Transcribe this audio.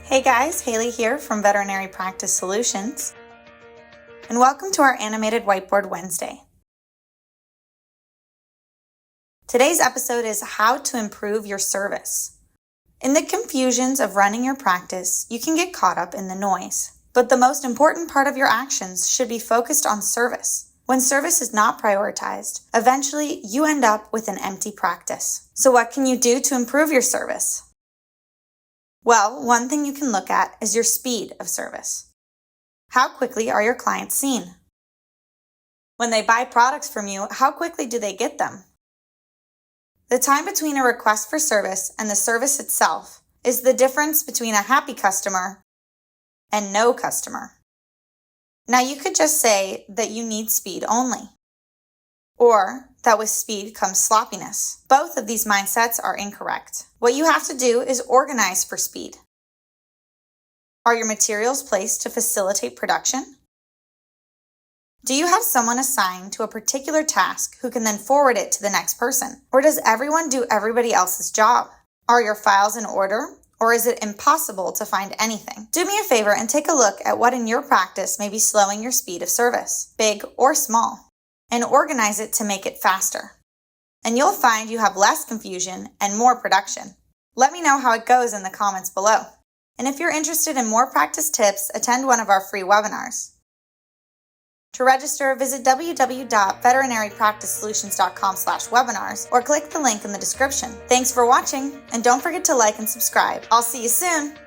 Hey guys, Hailey here from Veterinary Practice Solutions, and welcome to our animated Whiteboard Wednesday. Today's episode is how to improve your service. In the confusions of running your practice, you can get caught up in the noise, but the most important part of your actions should be focused on service. When service is not prioritized, eventually you end up with an empty practice. So what can you do to improve your service? Well, one thing you can look at is your speed of service. How quickly are your clients seen? When they buy products from you, how quickly do they get them? The time between a request for service and the service itself is the difference between a happy customer and no customer. Now you could just say that you need speed only, or that with speed comes sloppiness. Both of these mindsets are incorrect. What you have to do is organize for speed. Are your materials placed to facilitate production? Do you have someone assigned to a particular task who can then forward it to the next person? Or does everyone do everybody else's job? Are your files in order? Or is it impossible to find anything? Do me a favor and take a look at what in your practice may be slowing your speed of service, big or small, and organize it to make it faster. And you'll find you have less confusion and more production. Let me know how it goes in the comments below. And if you're interested in more practice tips, attend one of our free webinars. To register, visit www.veterinarypracticesolutions.com/webinars or click the link in the description. Thanks for watching, and don't forget to like and subscribe. I'll see you soon!